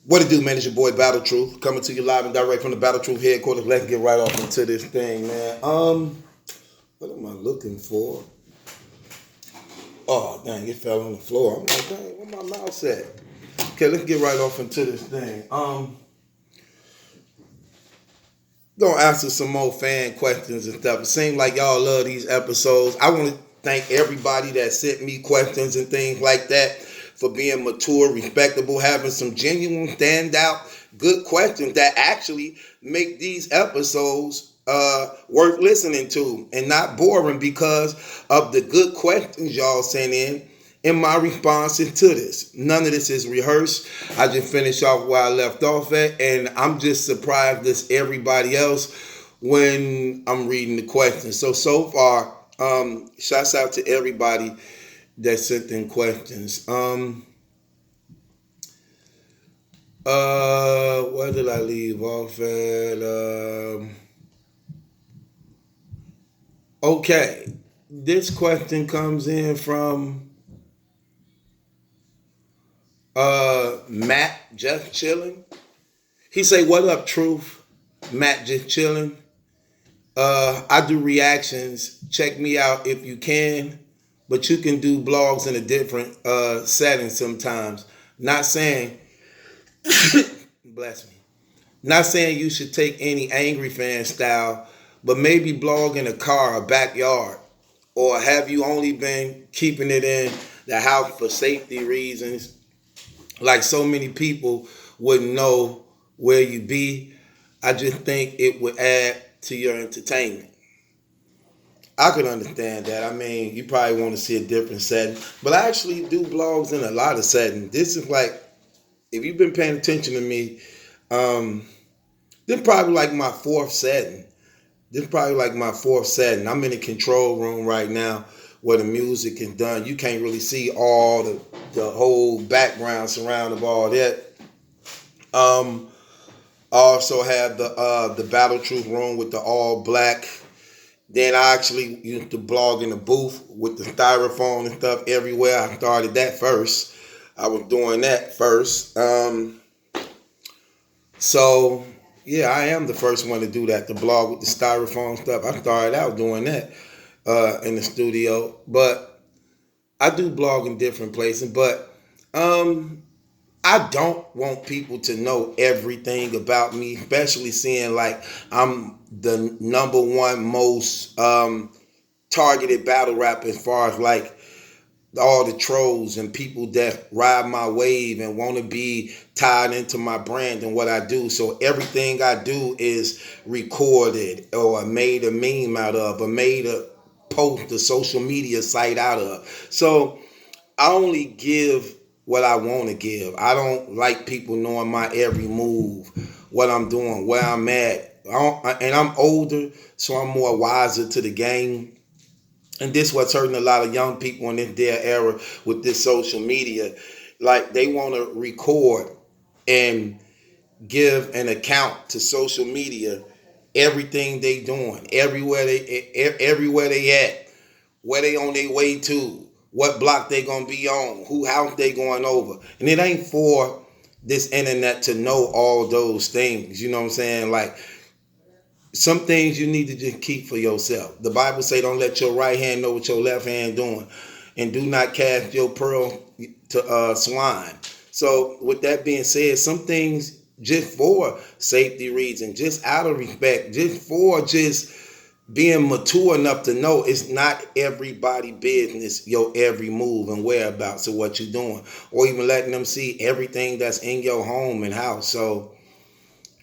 What it do, man? It's your boy Battle Truth coming to you live and direct from the Battle Truth headquarters. Let's get right off into this thing, man. What am I looking for? Oh, dang, it fell on the floor. I'm like, dang, where my mouse at? Okay, let's get right off into this thing. Gonna answer some more fan questions and stuff. It seems like y'all love these episodes. I want to thank everybody that sent me questions and things like that for being mature, respectable, having some genuine, standout, good questions that actually make these episodes worth listening to and not boring because of the good questions y'all sent in my responses to this. None of this is rehearsed. I just finished off where I left off at, and I'm just surprised as everybody else when I'm reading the questions. So far, shouts out to everybody that sent in questions. Where did I leave off at? Okay, this question comes in from Matt just chilling. He say, "What up, Truth? Matt just chilling. I do reactions. Check me out if you can, but you can do blogs in a different setting sometimes. Not saying, bless me. Not saying you should take any angry fan style, but maybe blog in a car or backyard, or have you only been keeping it in the house for safety reasons? Like so many people wouldn't know where you be. I just think it would add to your entertainment." I could understand that. I mean, you probably want to see a different setting, but I actually do blogs in a lot of settings. This is like, if you've been paying attention to me, this is probably like my fourth setting. I'm in the control room right now where the music is done. You can't really see all the whole background surrounding all that. I also have the Battle Truth room with the all black. Then I actually used to blog in the booth with the styrofoam and stuff everywhere. I started that first. I was doing that first. So yeah, I am the first one to do that, to blog with the styrofoam stuff. I started out doing that in the studio, but I do blog in different places. But I don't want people to know everything about me, especially seeing like I'm the number one most targeted battle rapper as far as like all the trolls and people that ride my wave and want to be tied into my brand and what I do. So everything I do is recorded or made a meme out of or made a post, a social media site out of. So I only give what I want to give. I don't like people knowing my every move, what I'm doing, where I'm at. And I'm older, so I'm more wiser to the game. And this what's hurting a lot of young people in this their era with this social media. Like they want to record and give an account to social media, everything they doing, everywhere they at, where they on their way to, what block they gonna be on, who house they going over. And it ain't for this internet to know all those things. You know what I'm saying? Like some things you need to just keep for yourself. The Bible say don't let your right hand know what your left hand doing. And do not cast your pearl to swine. So with that being said, some things just for safety reasons, just out of respect, just being mature enough to know it's not everybody business, your every move and whereabouts of what you're doing, or even letting them see everything that's in your home and house. So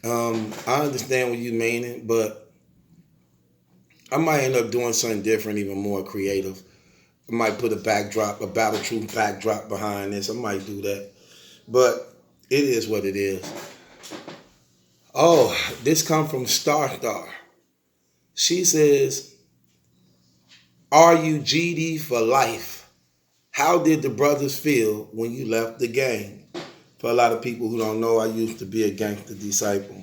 I understand what you meaning, but I might end up doing something different, even more creative. I might put a backdrop, a Battle Truth backdrop behind this. I might do that, but it is what it is. Oh, this come from Star Star. She says, "Are you GD for life? How did the brothers feel when you left the gang?" For a lot of people who don't know, I used to be a gangster disciple.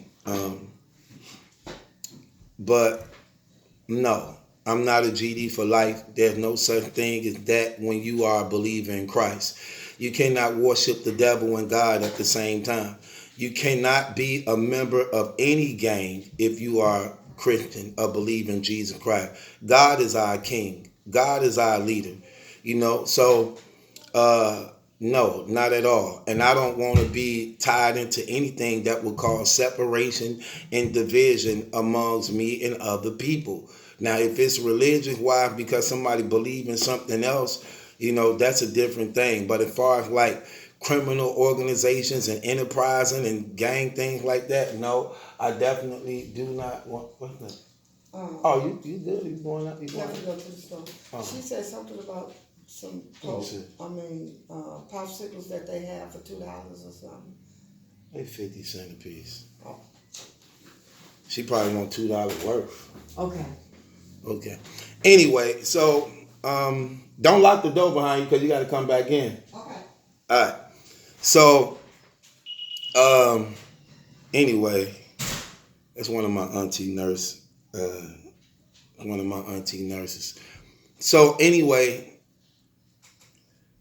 But no, I'm not a GD for life. There's no such thing as that when you are a believer in Christ. You cannot worship the devil and God at the same time. You cannot be a member of any gang if you are Christian or believe in Jesus Christ. God is our king. God is our leader. So uh, no, not at all. And I don't want to be tied into anything that would cause separation and division amongst me and other people. Now, if it's religious, why? Because somebody believe in something else, that's a different thing. But as far as like criminal organizations and enterprising and gang things like that, no, I definitely do not want. What's that? Oh, you good? You going up? You going? Have to go to the store. She said something about some popsicles that they have for $2 or something. They 50 cents a piece. Oh. She probably want $2 worth. Okay. Anyway, so don't lock the door behind you because you got to come back in. Okay. All right. So anyway, that's one of my auntie nurses. So anyway,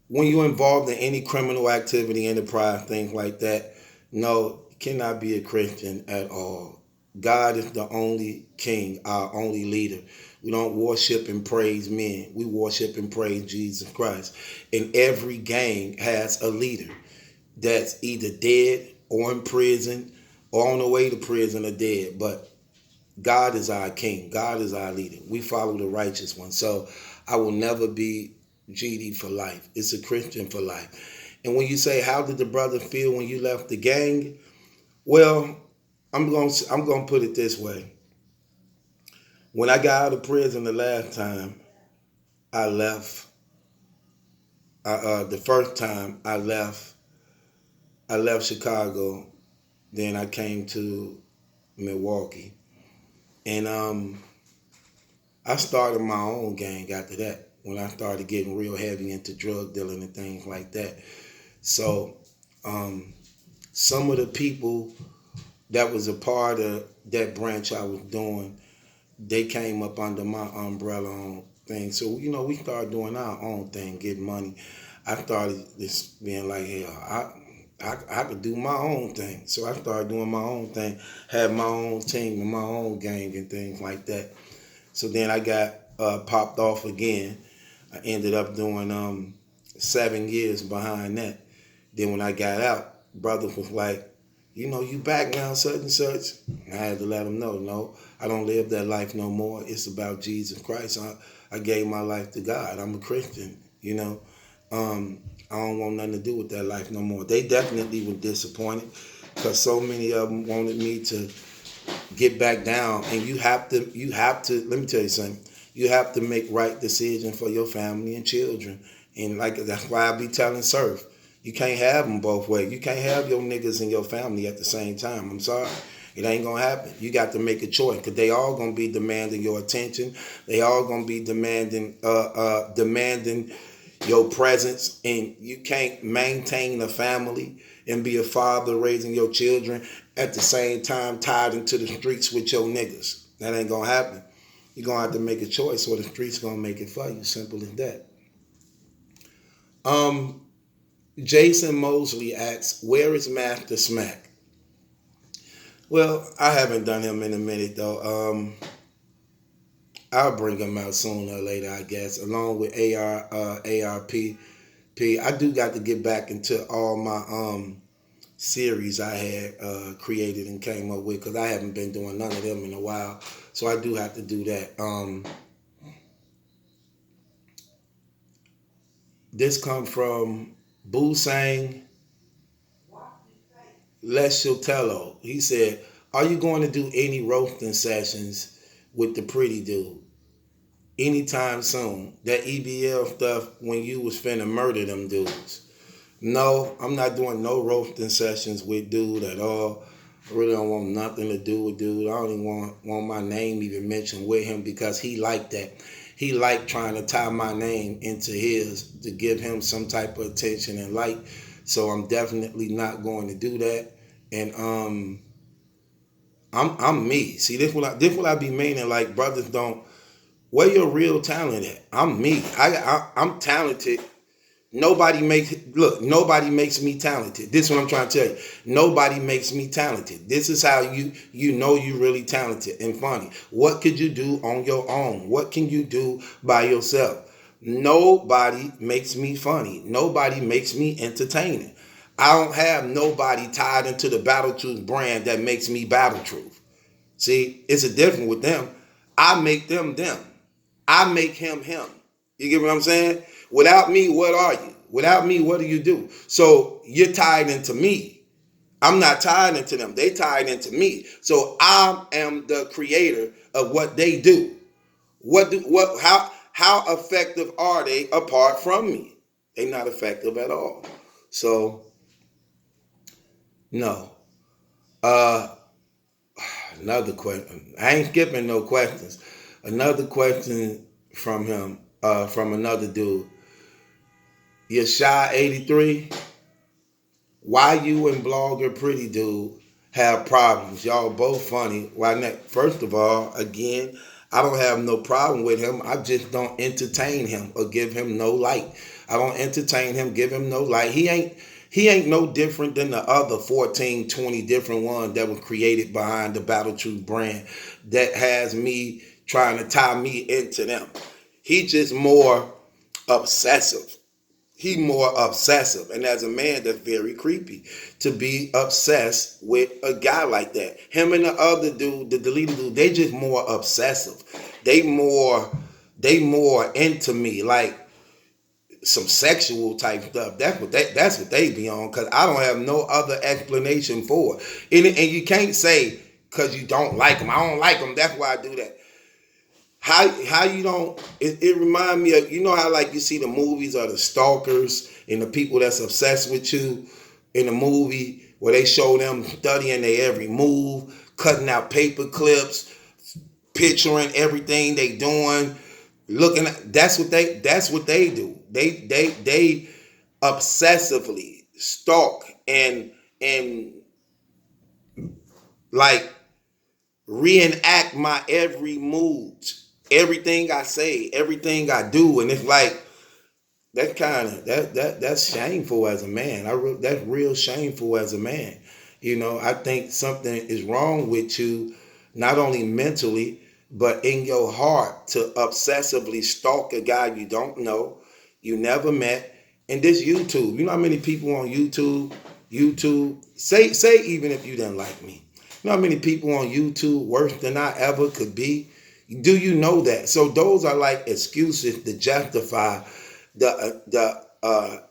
when you're involved in any criminal activity, enterprise, things like that, no, you cannot be a Christian at all. God is the only king, our only leader. We don't worship and praise men. We worship and praise Jesus Christ. And every gang has a leader that's either dead or in prison or on the way to prison or dead. But God is our king. God is our leader. We follow the righteous one. So I will never be GD for life. It's a Christian for life. And when you say, how did the brother feel when you left the gang? Well, I'm going to put it this way. When I got out of prison the last time I left, the first time I left Chicago, then I came to Milwaukee. And I started my own gang after that, when I started getting real heavy into drug dealing and things like that. So some of the people that was a part of that branch I was doing, they came up under my umbrella on things. So, we started doing our own thing, getting money. I started just being like, hell, I could do my own thing. So I started doing my own thing, had my own team and my own gang and things like that. So then I got popped off again. I ended up doing 7 years behind that. Then when I got out, brother was like, you back now, such and such. I had to let him know, no, I don't live that life no more. It's about Jesus Christ. I gave my life to God. I'm a Christian, I don't want nothing to do with that life no more. They definitely were disappointed because so many of them wanted me to get back down. And you have to, let me tell you something. You have to make right decisions for your family and children. And that's why I be telling Surf, you can't have them both ways. You can't have your niggas and your family at the same time. I'm sorry. It ain't going to happen. You got to make a choice because they all going to be demanding your attention. They all going to be demanding your presence, and you can't maintain a family and be a father raising your children at the same time tied into the streets with your niggas. That ain't going to happen. You're going to have to make a choice or the streets going to make it for you. Simple as that. Jason Mosley asks, where is Master Smack? Well, I haven't done him in a minute, though. I'll bring him out sooner or later, I guess, along with ARP. I do got to get back into all my series I had created and came up with because I haven't been doing none of them in a while. So I do have to do that. This come from Busang Leshotello. He said, are you going to do any roasting sessions with the pretty dude anytime soon? That EBL stuff when you was finna murder them dudes. No, I'm not doing no roasting sessions with dude at all. I really don't want nothing to do with dude. I don't even want my name even mentioned with him because he liked that. He liked trying to tie my name into his to give him some type of attention and light. So I'm definitely not going to do that. And I'm me. See, this what I be meaning. Like brothers don't. Where your real talent at? I'm me. I'm talented Nobody makes me talented. This is what I'm trying to tell you. Nobody makes me talented. This is how you know you really talented and funny. What could you do on your own? What can you do by yourself? Nobody makes me funny. Nobody makes me entertaining. I don't have nobody tied into the Battle Truth brand that makes me Battle Truth. See, it's a difference with them. I make them them. I make him him. You get what I'm saying? Without me, what are you? Without me, what do you do? So you're tied into me. I'm not tied into them. They tied into me. So I am the creator of what they do. How effective are they apart from me? They're not effective at all. So no. Uh Another question. I ain't skipping no questions. Another question from him, from another dude. Yashai 83, why you and Blogger Pretty Dude have problems? Y'all both funny. Why not? First of all, again, I don't have no problem with him. I just don't entertain him or give him no light. I don't entertain him, give him no light. He ain't no different than the other 14, 20 different ones that were created behind the Battle Truth brand that has me trying to tie me into them. He just more obsessive. He more obsessive, and as a man, that's very creepy to be obsessed with a guy like that. Him and the other dude, the deleted dude, they just more obsessive. They more into me, like some sexual type stuff. That's what they be on. Cause I don't have no other explanation for it. And you can't say cause you don't like them. I don't like them. That's why I do that. How you don't? It remind me of, you know how like you see the movies of the stalkers and the people that's obsessed with you in the movie where they show them studying their every move, cutting out paper clips, picturing everything they doing, looking at, that's what they do. They obsessively stalk and like reenact my every mood, everything I say, everything I do, and it's like that kind of that's shameful as a man. That's real shameful as a man. I think something is wrong with you, not only mentally but in your heart, to obsessively stalk a guy you don't know, you never met. And this YouTube, you know how many people on YouTube say even if you didn't like me, you know how many people on YouTube worse than I ever could be? Do you know that? So those are like excuses to justify the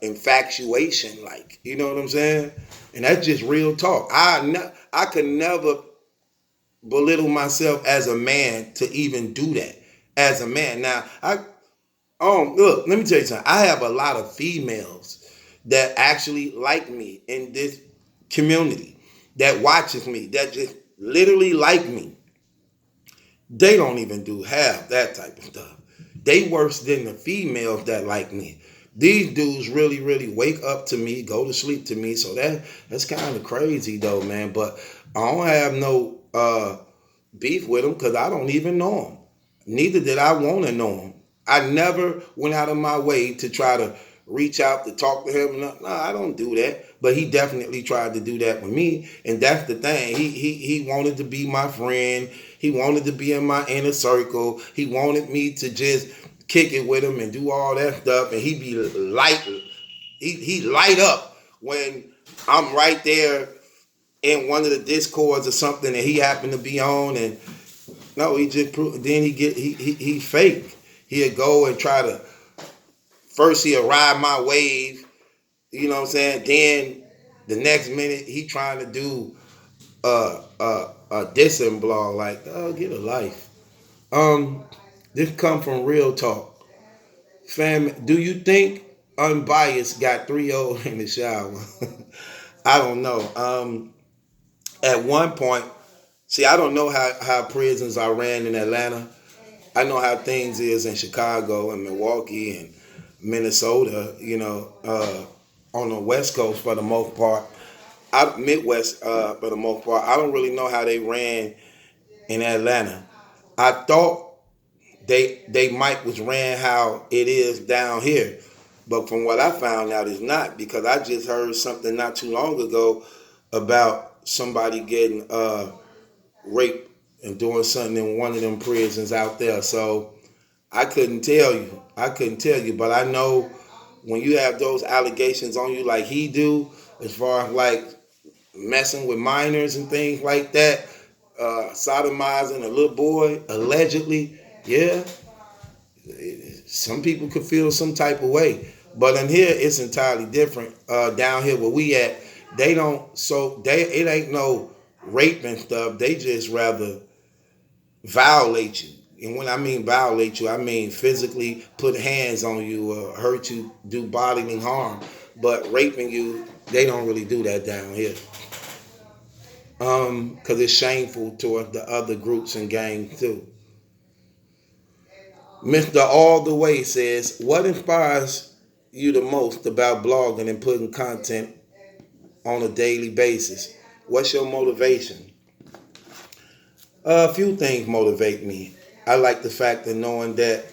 infatuation, like, you know what I'm saying? And that's just real talk. I could never belittle myself as a man to even do that as a man. Now, look, let me tell you something. I have a lot of females that actually like me in this community, that watches me, that just literally like me. They don't even do half that type of stuff. They worse than the females that like me. These dudes really, really wake up to me, go to sleep to me. So that's kind of crazy though, man. But I don't have no beef with them because I don't even know them. Neither did I want to know him. I never went out of my way to try to reach out to talk to him. No, I don't do that. But he definitely tried to do that with me, and that's the thing. He wanted to be my friend. He wanted to be in my inner circle. He wanted me to just kick it with him and do all that stuff. And he'd be light. He light up when I'm right there in one of the discords or something that he happened to be on, and no, he just then he fake. He'll go and try to, first he'll ride my wave, you know what I'm saying? Then the next minute he trying to do a dissing blog, like, oh, get a life. This come from real talk. Fam, do you think Unbiased got 3-0 in the shower? I don't know. At one point, see, I don't know how prisons are ran in Atlanta. I know how things is in Chicago and Milwaukee and Minnesota, on the West Coast for the most part. Midwest for the most part. I don't really know how they ran in Atlanta. I thought they might was ran how it is down here. But from what I found out, it's not, because I just heard something not too long ago about somebody getting raped and doing something in one of them prisons out there. So I couldn't tell you. I couldn't tell you, but I know when you have those allegations on you like he do, as far as like messing with minors and things like that, sodomizing a little boy allegedly, yeah, some people could feel some type of way. But in here, it's entirely different. Down here where we at, they don't. So it ain't no rape and stuff. They just rather violate you. And when I mean violate you, I mean physically put hands on you or hurt you, do bodily harm. But raping you, they don't really do that down here. Because it's shameful toward the other groups and gangs too. Mr. All the Way says, what inspires you the most about blogging and putting content on a daily basis? What's your motivation? A few things motivate me. I like the fact of knowing that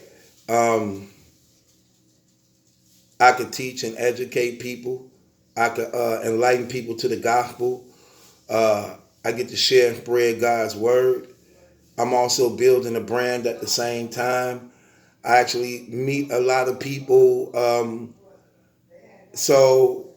I could teach and educate people. I could enlighten people to the gospel. I get to share and spread God's word. I'm also building a brand at the same time. I actually meet a lot of people. So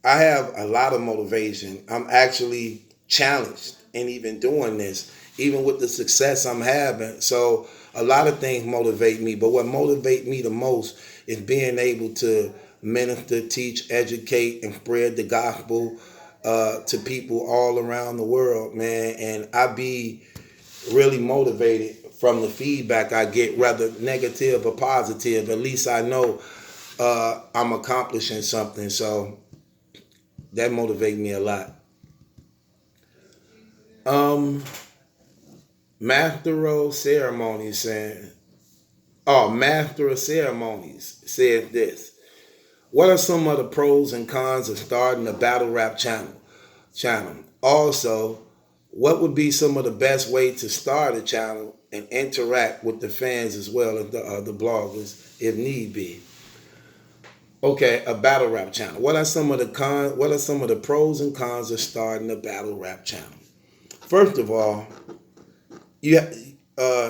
I have a lot of motivation. I'm actually challenged in even doing this, even with the success I'm having. So a lot of things motivate me, but what motivates me the most is being able to minister, teach, educate, and spread the gospel to people all around the world, man. And I be really motivated from the feedback I get, whether negative or positive. At least I know I'm accomplishing something. So that motivates me a lot. Master of Ceremonies saying, Master of Ceremonies said this. What are some of the pros and cons of starting a battle rap channel? Also, what would be some of the best way to start a channel and interact with the fans as well as the bloggers if need be? Okay, a battle rap channel. What are some of the pros and cons of starting a battle rap channel? First of all, you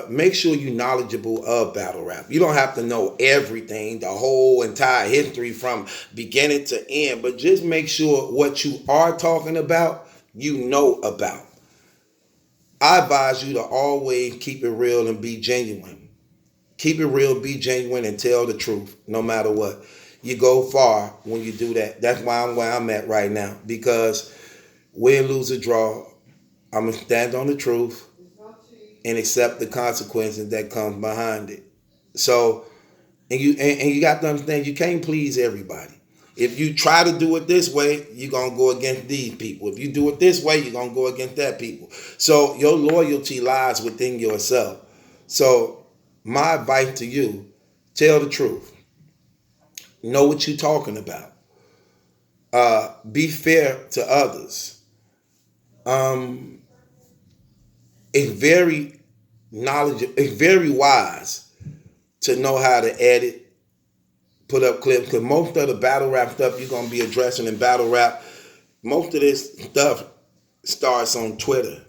make sure you're knowledgeable of battle rap. You don't have to know everything, the whole entire history from beginning to end, but just make sure what you are talking about, you know about. I advise you to always keep it real and be genuine. Keep it real, be genuine, and tell the truth, no matter what. You go far when you do that. That's why I'm where I'm at right now. Because win, lose, or draw, I'm gonna stand on the truth and accept the consequences that come behind it. So, and you got to understand, you can't please everybody. If you try to do it this way, you're gonna go against these people. If you do it this way, you're gonna go against that people. So your loyalty lies within yourself. So my advice to you, tell the truth. Know what you're talking about. Be fair to others. It's very knowledgeable. It's very wise to know how to edit, put up clips. Because most of the battle rap stuff you're gonna be addressing in battle rap, most of this stuff starts on Twitter.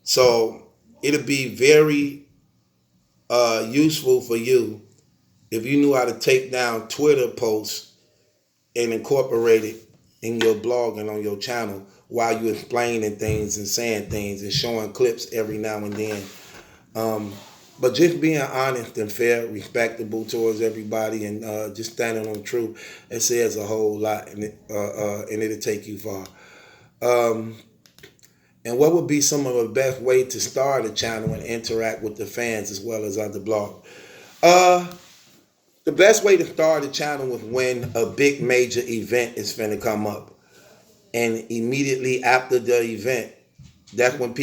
So it'll be very useful for you if you knew how to take down Twitter posts and incorporate it in your blog and on your channel while you're explaining things and saying things and showing clips every now and then. But just being honest and fair, respectable towards everybody, and just standing on truth, it says a whole lot, and it'll take you far. And what would be some of the best way to start a channel and interact with the fans as well as other blogs? The best way to start a channel is when a big major event is finna come up. And immediately after the event, that's when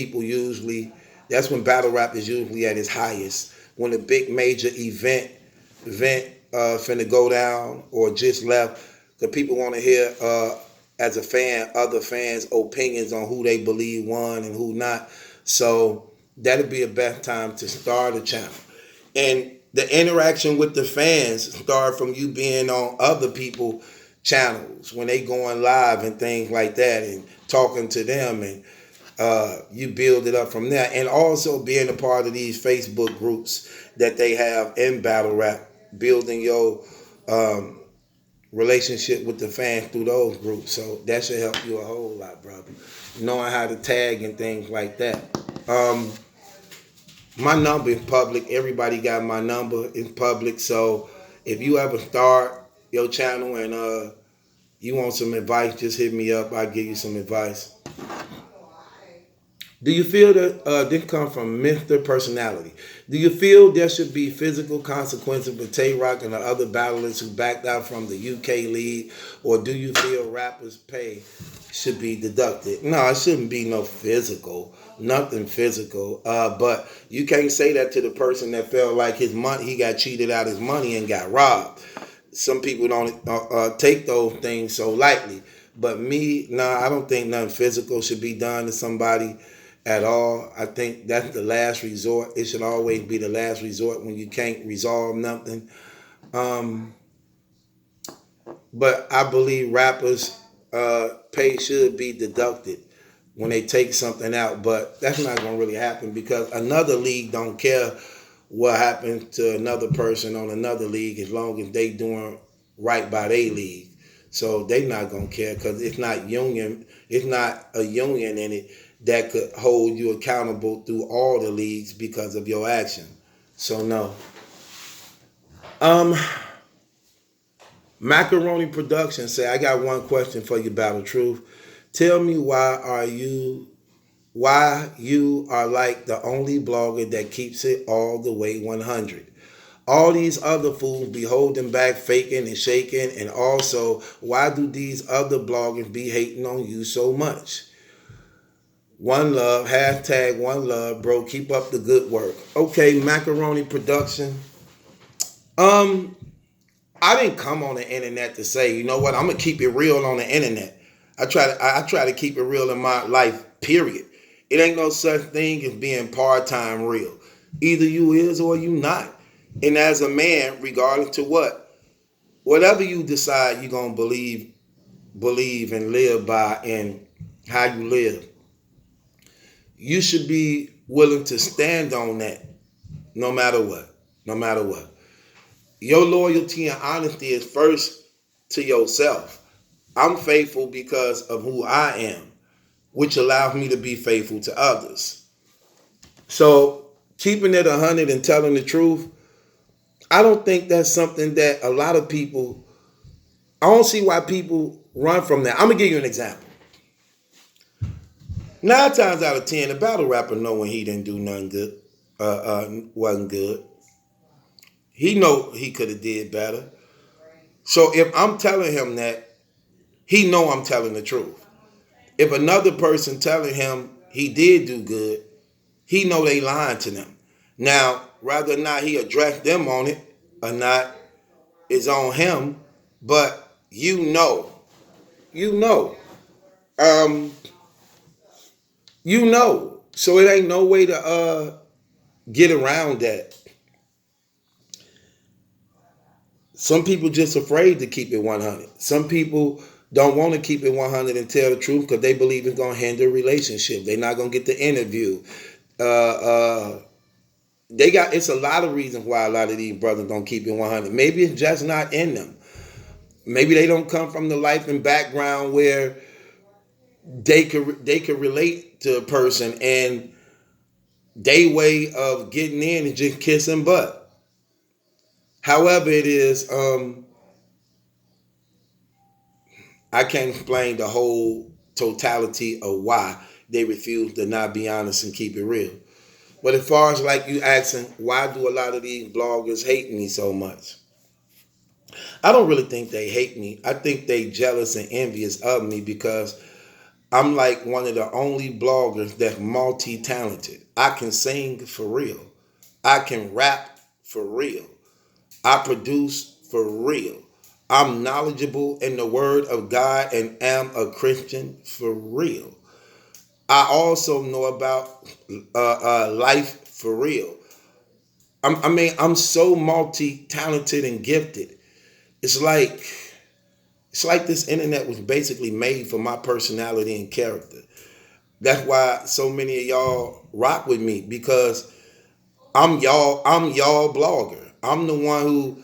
battle rap is usually at its highest. When a big major event finna go down or just left, the people want to hear, as a fan, other fans' opinions on who they believe won and who not. So that'll be a best time to start a channel. And the interaction with the fans start from you being on other people channels when they going live and things like that, and talking to them, and you build it up from there, and also being a part of these Facebook groups that they have in battle rap, building your um, relationship with the fans through those groups. So that should help you a whole lot, brother. Knowing how to tag and things like that. Um, my number is public. Everybody got my number in public. So if you ever start your channel and you want some advice, just hit me up. I'll give you some advice. Do you feel that this comes from Mr. Personality? Do you feel there should be physical consequences for Tay Rock and the other battlers who backed out from the UK league, or do you feel rappers' pay should be deducted? No, it shouldn't be no physical, nothing physical. But you can't say that to the person that felt like his money, he got cheated out his money and got robbed. Some people don't take those things so lightly. But me, nah, I don't think nothing physical should be done to somebody at all. I think that's the last resort. It should always be the last resort when you can't resolve nothing. Um, but I believe rappers' pay should be deducted when they take something out. But that's not going to really happen because another league don't care what happened to another person on another league as long as they doing right by their league. So they not gonna care because it's not union. It's not a union in it that could hold you accountable through all the leagues because of your action. So no. Um, Macaroni Production say, I got one question for you, Battle Truth. Tell me why you are like the only blogger that keeps it all the way 100. All these other fools be holding back, faking and shaking, and also, why do these other bloggers be hating on you so much? One love, hashtag one love, bro. Keep up the good work. Okay, Macaroni Production. Um, I didn't come on the internet to say, you know what, I'm gonna keep it real on the internet. I try to keep it real in my life, period. It ain't no such thing as being part-time real. Either you is or you not. And as a man, regardless to whatever you decide you're gonna believe and live by and how you live, you should be willing to stand on that no matter what. No matter what. Your loyalty and honesty is first to yourself. I'm faithful because of who I am, which allows me to be faithful to others. So keeping it 100 and telling the truth, I don't think that's something that a lot of people, I don't see why people run from that. I'm gonna give you an example. 9 times out of 10, the battle rapper know when he didn't do nothing good, wasn't good. He know he could have did better. So if I'm telling him that, he know I'm telling the truth. If another person telling him he did do good, he know they lying to them. Now, whether or not he address them on it or not is on him, but you know, um, you know. So it ain't no way to get around that. Some people just afraid to keep it 100. Some people don't want to keep it 100 and tell the truth because they believe it's gonna hinder a relationship. They're not gonna get the interview. Uh, uh, they got it's a lot of reasons why a lot of these brothers don't keep it 100. Maybe it's just not in them. Maybe they don't come from the life and background where they could relate to a person and they way of getting in is just kissing butt. However, it is. I can't explain the whole totality of why they refuse to not be honest and keep it real. But as far as like you asking, why do a lot of these bloggers hate me so much? I don't really think they hate me. I think they jealous and envious of me because I'm like one of the only bloggers that's multi-talented. I can sing for real. I can rap for real. I produce for real. I'm knowledgeable in the word of God and am a Christian for real. I also know about life for real. I mean, I'm so multi-talented and gifted. It's like it's like this internet was basically made for my personality and character. That's why so many of y'all rock with me because I'm y'all blogger. I'm the one who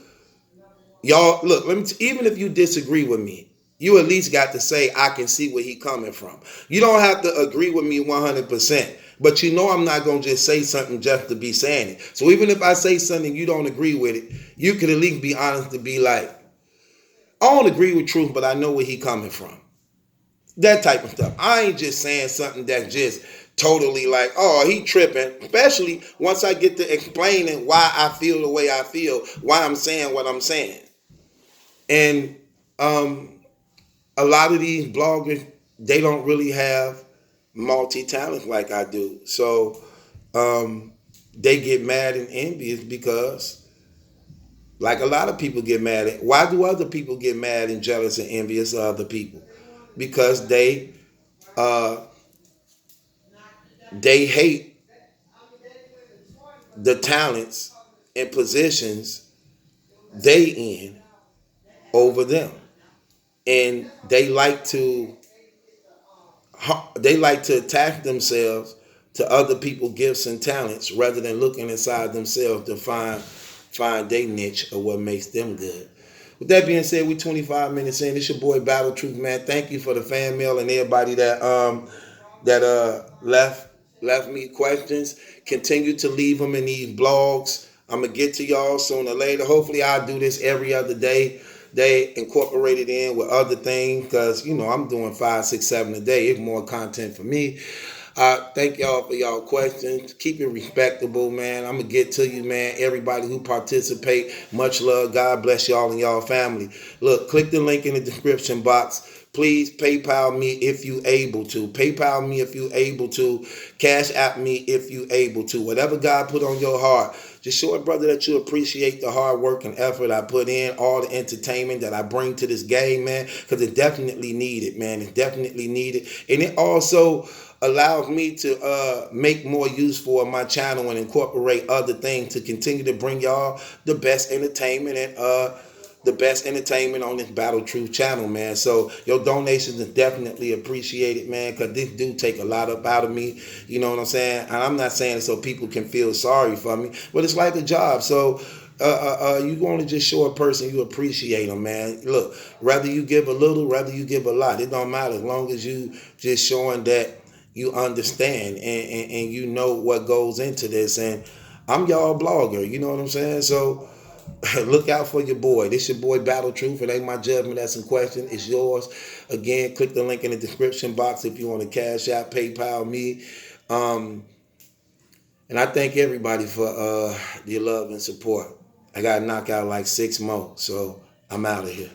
y'all look. Even if you disagree with me, you at least got to say I can see where he coming from. You don't have to agree with me 100%, but you know I'm not gonna just say something just to be saying it. So even if I say something you don't agree with it, you could at least be honest to be like, I don't agree with truth, but I know where he coming from. That type of stuff. I ain't just saying something that's just totally like, oh, he tripping. Especially once I get to explaining why I feel the way I feel, why I'm saying what I'm saying. And um, a lot of these bloggers, they don't really have multi-talent like I do. So they get mad and envious because, like a lot of people get mad at, why do other people get mad and jealous and envious of other people? Because uh, they hate the talents and positions they in over them, and they like to attach themselves to other people's gifts and talents rather than looking inside themselves to find their niche or what makes them good. With that being said, we 25 minutes in. It's your boy Battle Truth, man. Thank you for the fan mail and everybody that left me questions. Continue to leave them in these blogs. I'm gonna get to y'all sooner or later. Hopefully, I'll do this every other day. They incorporate it in with other things because I'm doing 5, 6, 7 a day. It's more content for me. Thank y'all for y'all questions. Keep it respectable, man. I'm gonna get to you, man. Everybody who participate, much love. God bless y'all and y'all family. Look, click the link in the description box. Please PayPal me if you able to. PayPal me if you able to. Cash App me if you able to. Whatever God put on your heart. Just show it, brother, that you appreciate the hard work and effort I put in, all the entertainment that I bring to this game, man, because it definitely needed, man. It's definitely needed. And it also allows me to make more use for my channel and incorporate other things to continue to bring y'all the best entertainment and the best entertainment on this Battle Truth channel, man. So your donations are definitely appreciated, man, because this do take a lot up out of me. You know what I'm saying? And I'm not saying it so people can feel sorry for me, but it's like a job. So you want to just show a person you appreciate them, man. Look, whether you give a little, whether you give a lot, it don't matter as long as you just showing that you understand and you know what goes into this. And I'm y'all blogger, you know what I'm saying? So look out for your boy. This your boy Battle Truth. It ain't my judgment that's in question. It's yours. Again, click the link in the description box if you want to cash out, PayPal me. And I thank everybody for your love and support. I got to knock out like 6 more. So I'm out of here.